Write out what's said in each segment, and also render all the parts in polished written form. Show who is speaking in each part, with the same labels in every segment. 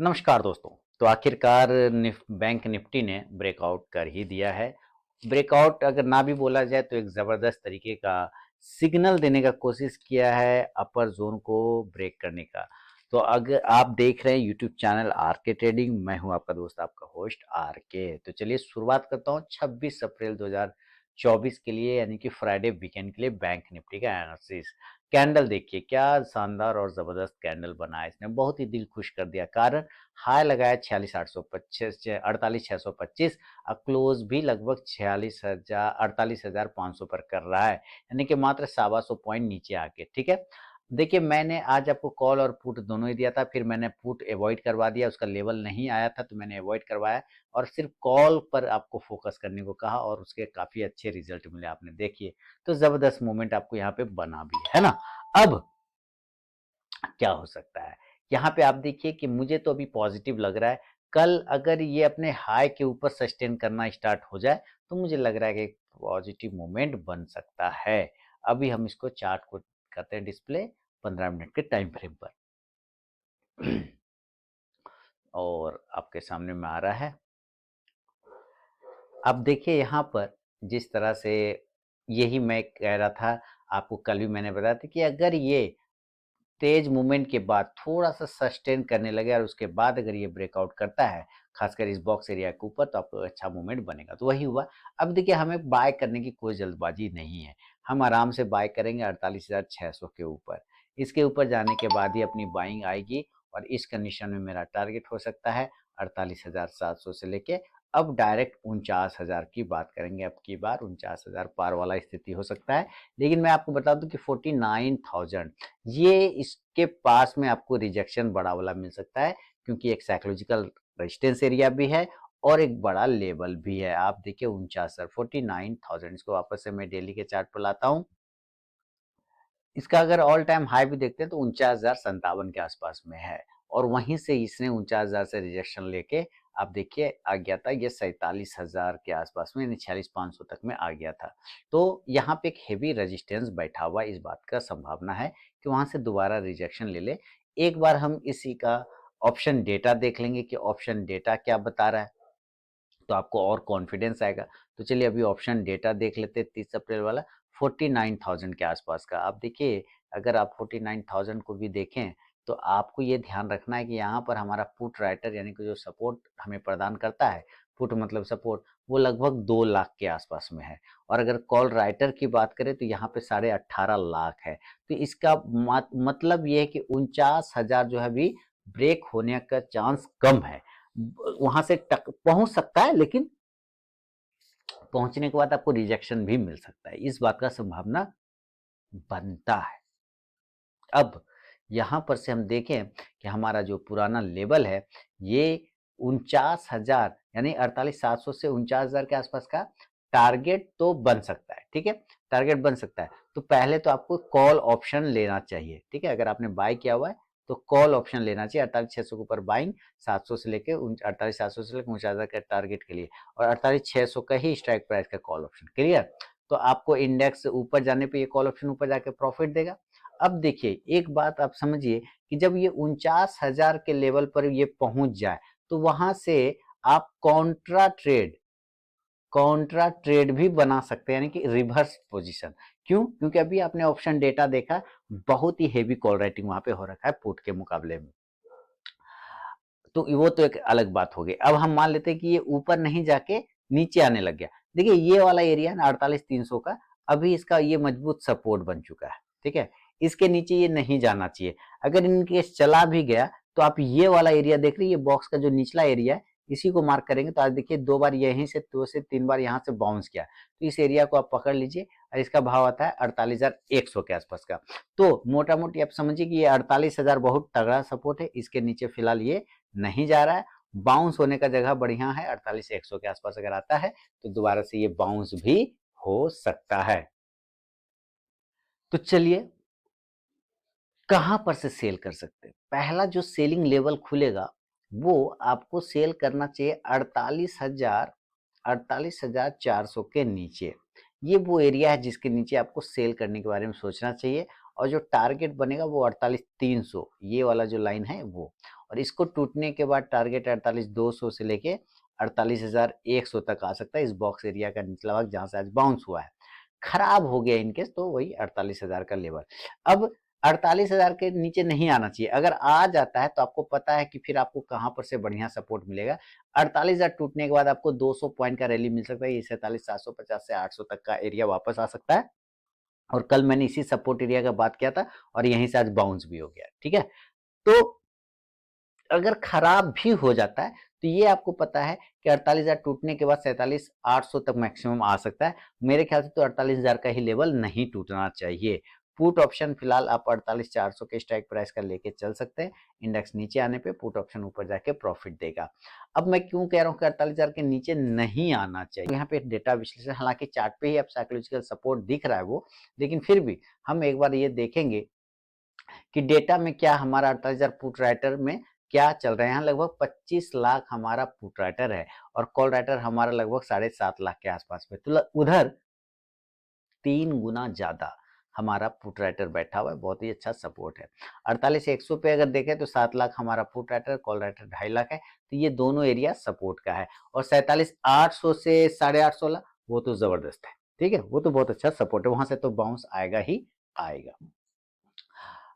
Speaker 1: नमस्कार दोस्तों। तो आखिरकार बैंक निफ्टी ने ब्रेकआउट कर ही दिया है। ब्रेकआउट अगर ना भी बोला जाए तो एक ज़बरदस्त तरीके का सिग्नल देने का कोशिश किया है अपर ज़ोन को ब्रेक करने का। तो अगर आप देख रहे हैं यूट्यूब चैनल आरके ट्रेडिंग, मैं हूं आपका दोस्त, आपका होस्ट आरके। तो चलिए शुरुआत करता हूं 26 अप्रैल 2024 के लिए, यानी कि फ्राइडे वीकेंड के लिए बैंक निफ्टी का एनालिसिस। कैंडल देखिए क्या शानदार और ज़बरदस्त कैंडल बना है, इसने बहुत ही दिल खुश कर दिया। कारण हाई लगाया 46,825 48,625 और क्लोज भी लगभग 48,500 पर कर रहा है, यानी कि मात्र 125 पॉइंट नीचे आके। ठीक है, देखिए मैंने आज आपको कॉल और पुट दोनों ही दिया था, फिर मैंने पुट अवॉइड करवा दिया, उसका लेवल नहीं आया था तो मैंने अवॉइड करवाया और सिर्फ कॉल पर आपको फोकस करने को कहा और उसके काफ़ी अच्छे रिजल्ट मिले। आपने देखिए तो ज़बरदस्त मूवमेंट आपको यहाँ पे बना भी है ना। अब क्या हो सकता है? यहाँ पे आप देखिए कि मुझे तो अभी पॉजिटिव लग रहा है। कल अगर ये अपने हाई के ऊपर सस्टेन करना स्टार्ट हो जाए, तो मुझे लग रहा है कि एक पॉजिटिव मूवमेंट बन सकता है। अभी हम इसको चार्ट को करते हैं डिस्प्ले 15 मिनट के टाइम फ्रेम पर। और आपके सामने में आ रहा है। अब देखिए यहाँ पर जिस तरह से यही मैं कह रहा था, आपको कल भी मैंने बताया था कि अगर ये तेज मूवमेंट के बाद थोड़ा-सा सस्टेन करने लगे और उसके बाद अगर ये ब्रेकआउट करता है, खासकर इस बॉक्स एरिया के ऊपर, तो आपको अच्छा मूवमेंट बनेगा। तो वही हुआ। अब देखिए हमें बाय करने की कोई जल्दबाजी नहीं है। हम आराम से बाय करेंगे 48,600 के ऊपर। इसके ऊपर जाने के बाद ही अपनी बाइंग आएगी और इस कंडीशन में मेरा टारगेट हो सकता है 48,700 से लेके अब डायरेक्ट 49,000 की बात करेंगे। अब की बार 49,000 पार वाला स्थिति हो सकता है। लेकिन मैं आपको बता दूँ कि 49,000 ये इसके पास में आपको रिजेक्शन बड़ा वाला मिल सकता है, क्योंकि एक साइकोलॉजिकल रेजिस्टेंस एरिया भी है और एक बड़ा लेवल भी है। आप देखिए 49 49,000, इसको वापस से मैं डेली के चार्ट पर लाता हूँ। इसका अगर ऑल टाइम हाई भी देखते हैं तो 49,057 के आसपास में है और वहीं से इसने 49,000 से रिजेक्शन लेके आप देखिए आ गया था ये 47,000 के आसपास में, यानी 46,500 तक में आ गया था। तो यहाँ पे एक हेवी रेजिस्टेंस बैठा हुआ, इस बात का संभावना है कि वहां से दोबारा रिजेक्शन ले ले। एक बार हम इसी का ऑप्शन डेटा देख लेंगे कि ऑप्शन डेटा क्या बता रहा है, तो आपको और कॉन्फिडेंस आएगा। तो चलिए अभी ऑप्शन डेटा देख लेते हैं 30 अप्रैल वाला 49,000 के आसपास का। आप देखिए अगर आप 49,000 को भी देखें तो आपको ये ध्यान रखना है कि यहाँ पर हमारा पुट राइटर यानी कि जो सपोर्ट हमें प्रदान करता है, पुट मतलब सपोर्ट, वो लगभग 2 लाख के आसपास में है और अगर कॉल राइटर की बात करें तो यहाँ पे 18.5 लाख है। तो इसका मतलब ये है कि 49,000 जो है अभी ब्रेक होने का चांस कम है। वहां से टक पहुंच सकता है, लेकिन पहुंचने के बाद आपको रिजेक्शन भी मिल सकता है, इस बात का संभावना बनता है। अब यहां पर से हम देखें कि हमारा जो पुराना लेवल है ये 49,000 यानी 48,700 से 49,000 के आसपास का टारगेट तो बन सकता है। ठीक है, टारगेट बन सकता है। तो पहले तो आपको कॉल ऑप्शन लेना चाहिए। ठीक है, अगर आपने बाय किया हुआ है तो कॉल ऑप्शन लेना चाहिए 48,600 के ऊपर बाइंग, 700 से लेके 48,700 से लेकर 49,000 के टारगेट के लिए और 48,600 का ही स्ट्राइक प्राइस का कॉल ऑप्शन। क्लियर? तो आपको इंडेक्स ऊपर जाने पे ये कॉल ऑप्शन ऊपर जाके प्रॉफिट देगा। अब देखिए एक बात आप समझिए कि जब ये 49,000 के लेवल पर ये पहुंच जाए तो वहां से आप कॉन्ट्रा ट्रेड भी बना सकते हैं, यानी कि रिवर्स पोजीशन। क्यों? क्योंकि अभी आपने ऑप्शन डेटा देखा, बहुत ही हेवी कॉल राइटिंग वहां पे हो रखा है पुट के मुकाबले में। तो वो तो एक अलग बात हो गई। अब हम मान लेते हैं कि ये ऊपर नहीं जाके नीचे आने लग गया। देखिए ये वाला एरिया ना 48,300 का, अभी इसका ये मजबूत सपोर्ट बन चुका है। ठीक है, इसके नीचे ये नहीं जाना चाहिए। अगर इनकेस चला भी गया तो आप ये वाला एरिया देख रहे हैं, ये बॉक्स का जो निचला एरिया है इसी को मार्क करेंगे तो आज देखिए 2 बार यहीं से 2 से 3 बार यहाँ से बाउंस किया। तो इस एरिया को आप पकड़ लीजिए और इसका भाव आता है 48,100 के आसपास का। तो मोटा मोटी आप समझिए कि ये 48,000 बहुत तगड़ा सपोर्ट है, इसके नीचे फिलहाल ये नहीं जा रहा है। बाउंस होने का जगह बढ़िया है, 48,100 के आसपास अगर आता है तो दोबारा से ये बाउंस भी हो सकता है। तो चलिए कहां पर से सेल कर सकते हैं? पहला जो सेलिंग लेवल खुलेगा वो आपको सेल करना चाहिए 48,400 के नीचे। ये वो एरिया है जिसके नीचे आपको सेल करने के बारे में सोचना चाहिए और जो टारगेट बनेगा वो 48,300, ये वाला जो लाइन है वो। और इसको टूटने के बाद टारगेट 48,200 से लेके 48,100 तक आ सकता है, इस बॉक्स एरिया का निचला भाग जहां से आज बाउंस हुआ है। खराब हो गया इनकेस तो वही 48,000 का लेवल। अब 48,000 के नीचे नहीं आना चाहिए, अगर आ जाता है तो आपको पता है कि फिर आपको कहां पर से बढ़िया सपोर्ट मिलेगा। 48,000 टूटने के बाद आपको 200 पॉइंट का रैली मिल सकता है, ये 47,750 से 800 तक का एरिया वापस आ सकता है। और कल मैंने इसी सपोर्ट एरिया का बात किया था और यहीं से आज बाउंस भी हो गया, ठीक है। तो अगर खराब भी हो जाता है तो ये आपको पता है कि 48,000 टूटने के बाद 47,800 तक मैक्सिमम आ सकता है। मेरे ख्याल से तो 48,000 का ही लेवल नहीं टूटना चाहिए। पुट ऑप्शन फिलहाल आप 48,400 के स्ट्राइक प्राइस का लेके चल सकते हैं। इंडेक्स नीचे आने पे पुट ऑप्शन ऊपर जाके प्रॉफिट देगा। अब मैं क्यों कह रहा हूँ कि 48,000 के नीचे नहीं आना चाहिए, यहाँ पे डेटा विश्लेषण, हालांकि चार्ट पे ही अब साइकोलॉजिकल सपोर्ट दिख रहा है वो, लेकिन फिर भी हम एक बार ये देखेंगे कि डेटा में क्या हमारा 48,000 पुट राइटर में क्या चल रहा है। यहाँ लगभग 25 लाख हमारा पुट राइटर है और कॉल राइटर हमारा लगभग 7.5 लाख के आसपास में, तो उधर 3 गुना ज्यादा हमारा पुट राइटर बैठा हुआ है, बहुत ही अच्छा सपोर्ट है। 48,100 पे अगर देखें तो 7 लाख हमारा put writer, call writer 2.5 lakh है, तो ये दोनों एरिया सपोर्ट का है। और 47,800 से 850 वो तो जबरदस्त है, ठीक है, वो तो बहुत अच्छा सपोर्ट है, वहां से तो बाउंस आएगा ही आएगा।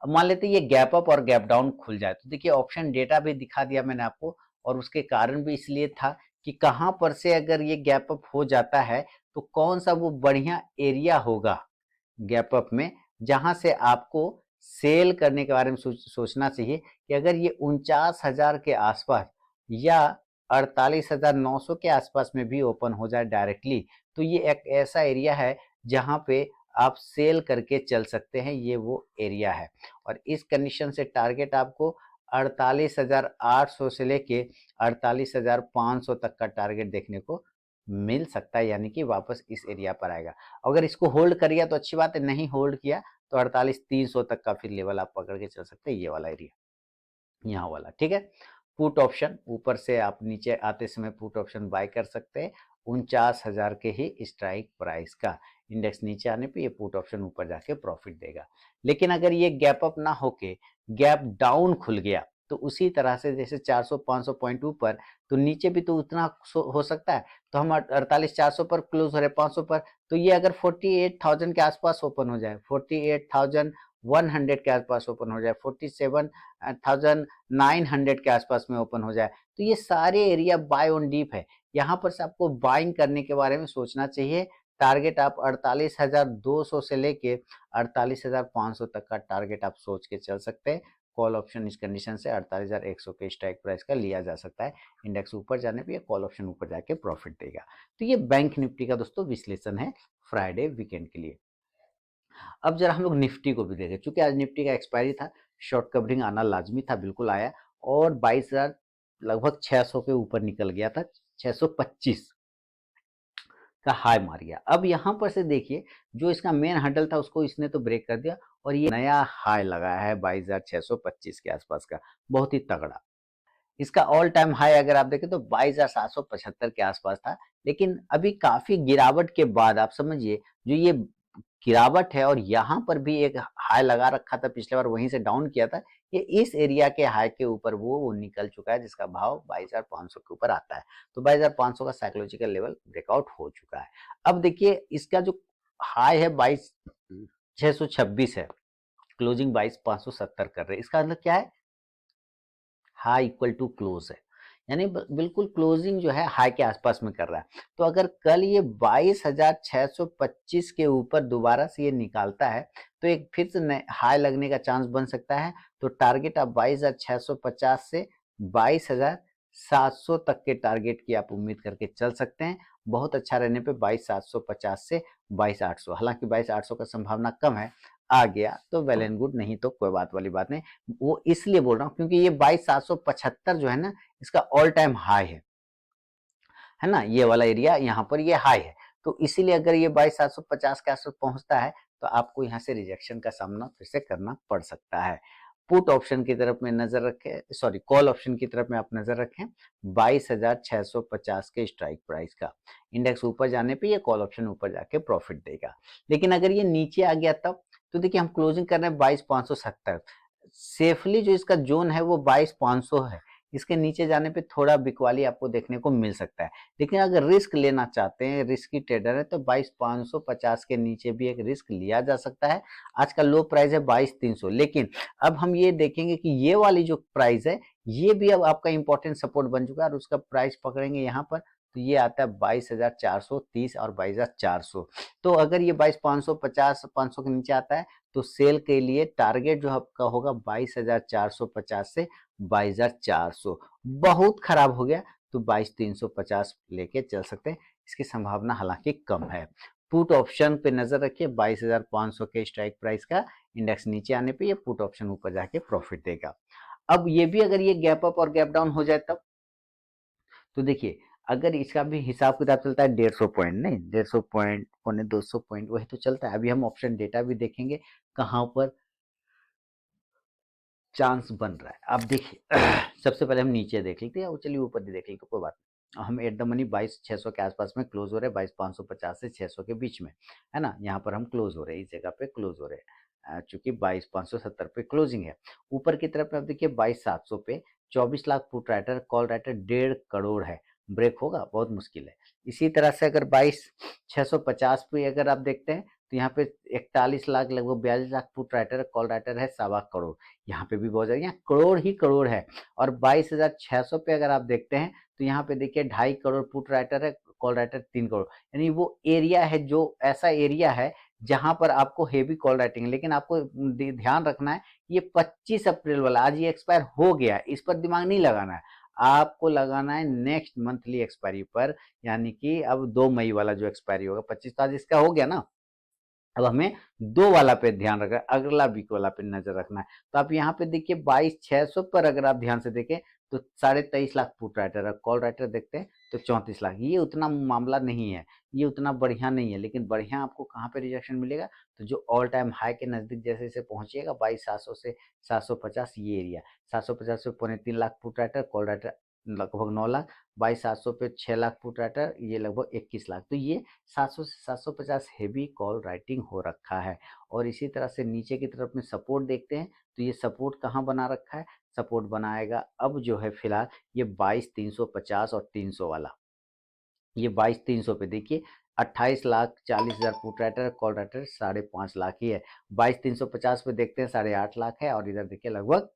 Speaker 1: अब मान लेते हैं ये गैप अप और गैप डाउन खुल जाए, तो देखिए ऑप्शन डेटा भी दिखा दिया मैंने आपको, और उसके कारण भी इसलिए था कि कहां पर से अगर ये गैप अप हो जाता है तो कौन सा वो बढ़िया एरिया होगा गैप अप में, जहां से आपको सेल करने के बारे में सोचना चाहिए कि अगर ये 49,000 के आसपास या 48,900 के आसपास में भी ओपन हो जाए डायरेक्टली, तो ये एक ऐसा एरिया है जहां पे आप सेल करके चल सकते हैं, ये वो एरिया है। और इस कंडीशन से टारगेट आपको 48,800 से लेके 48,500 तक का टारगेट देखने को मिल सकता है, यानी कि वापस इस एरिया पर आएगा। अगर इसको होल्ड करिए तो अच्छी बात है, नहीं होल्ड किया तो 48,300 तक का फिर लेवल आप पकड़ के चल सकते हैं, ये वाला एरिया, यहाँ वाला, ठीक है। पुट ऑप्शन ऊपर से आप नीचे आते समय पुट ऑप्शन बाय कर सकते हैं 49,000 के ही स्ट्राइक प्राइस का। इंडेक्स नीचे आने पे ये पुट ऑप्शन ऊपर जाके प्रॉफिट देगा। लेकिन अगर ये गैप अप ना होके गैप डाउन खुल गया तो उसी तरह से जैसे 400-500 पॉइंट ऊपर, तो नीचे भी तो उतना हो सकता है। तो हम 48,400 पर क्लोज हो रहे 500 पर, तो ये अगर 48,000 के आसपास ओपन हो जाए, 48,100 के आसपास ओपन हो जाए, 47,900 के आसपास में ओपन हो जाए, तो ये सारे एरिया बाय ऑन डीप है। यहाँ पर से आपको बाइंग करने के बारे में सोचना चाहिए। टारगेट आप 48,200 से लेके 48,500 तक का टारगेट आप सोच के चल सकते हैं। कॉल ऑप्शन इस कंडीशन से 48,100 के स्ट्राइक प्राइस का लिया जा सकता है। इंडेक्स ऊपर जाने पे ये कॉल ऑप्शन ऊपर जाके प्रॉफिट देगा। तो ये बैंक निफ्टी का दोस्तों विश्लेषण है फ्राइडे वीकेंड के लिए। अब जरा हम लोग निफ्टी को भी देखें, चूंकि आज निफ्टी का एक्सपायरी था, शॉर्ट कवरिंग आना लाजमी था, बिल्कुल आया, और 22,000 लगभग 600 के ऊपर निकल गया था, 625 का हाई मार गया। अब यहां पर से देखिए जो इसका मेन हडल था उसको इसने तो ब्रेक कर दिया और ये नया हाई लगाया है 22,625 के आसपास का, बहुत ही तगड़ा। इसका ऑल टाइम हाई अगर आप देखें तो 22,775 के आसपास था, लेकिन अभी काफी गिरावट के बाद आप समझिए जो ये गिरावट है, और यहाँ पर भी एक हाई लगा रखा था पिछले बार, वहीं से डाउन किया था, ये इस एरिया के हाई के ऊपर वो निकल चुका है, जिसका भाव 22,500 के ऊपर आता है। तो 22,500 का साइकोलॉजिकल लेवल ब्रेकआउट हो चुका है। अब देखिए इसका जो हाई है 22,626 है, क्लोजिंग 22,570 कर रहे हैं, इसका मतलब क्या है, हाई इक्वल टू क्लोज है, यानी बिल्कुल क्लोजिंग जो है हाई के आसपास में कर रहा है। तो अगर कल ये 22,625 के ऊपर दोबारा से ये निकालता है तो एक फिर से हाई लगने का चांस बन सकता है। तो टारगेट आप 22,650 से 22,700 तक के टारगेट की आप उम्मीद करके चल सकते हैं। बहुत अच्छा रहने पे 22,750 से 22,800, हालांकि 22,800 का संभावना कम है, आ गया तो वेल एंड गुड, नहीं तो कोई बात वाली बात नहीं। वो इसलिए बोल रहा हूँ क्योंकि ये 22,775 जो है ना, इसका ऑल टाइम हाई है ना, ये वाला एरिया यहाँ पर ये हाई है। तो इसीलिए अगर ये 22,750 के आसपास पहुंचता है तो आपको यहाँ से रिजेक्शन का सामना फिर से करना पड़ सकता है। पुट ऑप्शन की तरफ में नजर रखें, सॉरी कॉल ऑप्शन की तरफ में आप नजर रखें 22,650 के स्ट्राइक प्राइस का। इंडेक्स ऊपर जाने पे ये कॉल ऑप्शन ऊपर जाके प्रॉफिट देगा। लेकिन अगर ये नीचे आ गया तब, तो देखिए हम क्लोजिंग कर रहे हैं 22,570, सेफली जो इसका जोन है वो 22,500 है। इसके नीचे जाने पे थोड़ा बिकवाली आपको देखने को मिल सकता है, लेकिन अगर रिस्क लेना चाहते हैं, रिस्की ट्रेडर है, तो 22,550 के नीचे भी एक रिस्क लिया जा सकता है। आज का लो प्राइस है 22,300, लेकिन अब हम ये देखेंगे कि ये वाली जो प्राइस है ये भी अब आपका इंपॉर्टेंट सपोर्ट बन चुका है, और उसका प्राइस पकड़ेंगे यहाँ पर तो ये आता है 22,430 और 22,400। तो अगर ये 22,550 500 के नीचे आता है तो सेल के लिए टारगेट जो आपका होगा 22,450 से 22,400। बहुत खराब हो गया तो 22,350 लेके चल सकते हैं, इसकी संभावना हालांकि कम है। पुट ऑप्शन पे नजर रखिए, 22,500 के स्ट्राइक प्राइस का इंडेक्स नीचे आने पे ये पुट ऑप्शन ऊपर जाके प्रॉफिट देगा। अब ये भी अगर ये गैप अप और गैप डाउन हो जाए तब, तो देखिए अगर इसका भी हिसाब किताब चलता है 150 पॉइंट, नहीं 150 पॉइंट, 200 पॉइंट, वही तो चलता है। अभी हम ऑप्शन डेटा भी देखेंगे कहाँ पर चांस बन रहा है। आप देखिए सबसे पहले हम नीचे देख लेते हैं, चलिए ऊपर भी देख लेते, कोई बात नहीं। हम एट द मनी 22,600 के आसपास में क्लोज हो रहे हैं, 22,550 से 600 के बीच में, है ना। यहाँ पर हम क्लोज हो रहे हैं, इस जगह पे क्लोज हो रहे हैं, चूंकि 22,570 पे क्लोजिंग है। ऊपर की तरफ में आप देखिए 22,700 पे 24 lakh put writer, call writer 1.5 crore है। ब्रेक होगा बहुत मुश्किल है। इसी तरह से अगर 22,650 पे अगर आप देखते हैं तो यहाँ पे 41 लाख, लगभग 42 lakh put writer, call writer है 1.25 करोड़। यहाँ पे भी बहुत ज्यादा, यहाँ करोड़ ही करोड़ है। और 22,600 पे अगर आप देखते हैं तो यहाँ पे देखिए 2.5 करोड़ पुट राइटर है, कॉल राइटर 3 करोड़। यानी वो एरिया है, जो ऐसा एरिया है जहां पर आपको हेवी कॉल राइटिंग है। लेकिन आपको ध्यान रखना है, ये 25 अप्रैल वाला आज ये एक्सपायर हो गया है, इस पर दिमाग नहीं लगाना है। आपको लगाना है नेक्स्ट मंथली एक्सपायरी पर, यानी कि अब 2 मई वाला जो एक्सपायरी होगा, 25 तो आज इसका हो गया ना। अब हमें 2 वाला पे ध्यान रखना है, अगला वीक वाला पे नजर रखना है। तो आप यहाँ पे देखिए 22,600 पर अगर आप ध्यान से देखें तो 23.5 लाख पुट राइटर है, कॉल राइटर देखते हैं तो 34 लाख। ये उतना मामला नहीं है, ये उतना बढ़िया नहीं है। लेकिन बढ़िया आपको कहाँ पे रिजेक्शन मिलेगा, तो जो ऑल टाइम हाई के नजदीक जैसे जैसे पहुंचिएगा 22,700 से 750, ये एरिया 750 से 3.25 lakh put writer, call writer लगभग 9 लाख, 22,700 पे 6 लाख पुट राइटर, ये लगभग 21 लाख। तो ये 700 से 750 हेवी कॉल राइटिंग हो रखा है। और इसी तरह से नीचे की तरफ में सपोर्ट देखते हैं तो ये सपोर्ट कहाँ बना रखा है, सपोर्ट बनाएगा अब जो है फिलहाल ये 22,350 और 300 वाला। ये 22,300 पे देखिए 28,40,000 put writer, call writer 5.5 lakh ही है। 22,350 पे देखते हैं 8.5 लाख है, और इधर देखिए लगभग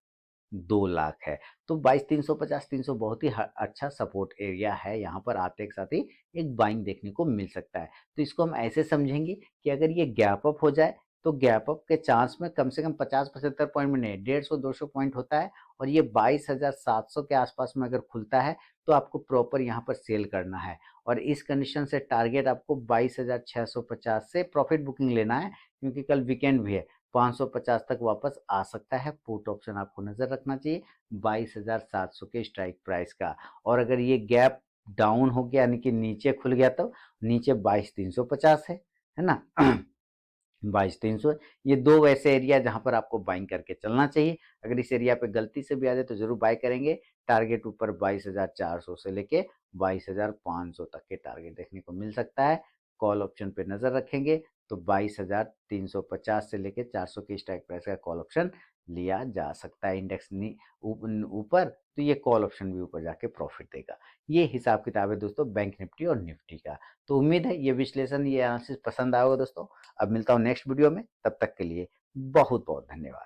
Speaker 1: 2 लाख है। तो 22,350 300 बहुत ही अच्छा सपोर्ट एरिया है। यहाँ पर आते के साथ ही एक बाइंग देखने को मिल सकता है। तो इसको हम ऐसे समझेंगे कि अगर ये गैप अप हो जाए तो गैप अप के चांस में कम से कम 50-75 पॉइंट में नहीं, 150-200 पॉइंट होता है। और ये 22,700 के आसपास में अगर खुलता है तो आपको प्रॉपर यहाँ पर सेल करना है। और इस कंडीशन से टारगेट आपको 22,650 से प्रॉफिट बुकिंग लेना है, क्योंकि कल वीकेंड भी है। 550 तक वापस आ सकता है। पुट ऑप्शन आपको नजर रखना चाहिए 22,700 के स्ट्राइक प्राइस का। और अगर ये गैप डाउन हो गया, यानी कि नीचे खुल गया, तो नीचे 22,350 है ना। 22,300, ये दो वैसे एरिया जहां पर आपको बाइंग करके चलना चाहिए। अगर इस एरिया पे गलती से भी आ जाए तो जरूर बाय करेंगे। टारगेट ऊपर 22,400 से लेके 22,500 तक के टारगेट देखने को मिल सकता है। कॉल ऑप्शन पे नजर रखेंगे तो 22,350 से लेके 400 की स्ट्राइक प्राइस का कॉल ऑप्शन लिया जा सकता है। इंडेक्स ऊपर तो ये कॉल ऑप्शन भी ऊपर जाके प्रॉफिट देगा। ये हिसाब किताब है दोस्तों बैंक निफ्टी और निफ्टी का। तो उम्मीद है ये विश्लेषण, ये एनालिसिस पसंद आएगा दोस्तों। अब मिलता हूँ नेक्स्ट वीडियो में, तब तक के लिए बहुत बहुत धन्यवाद।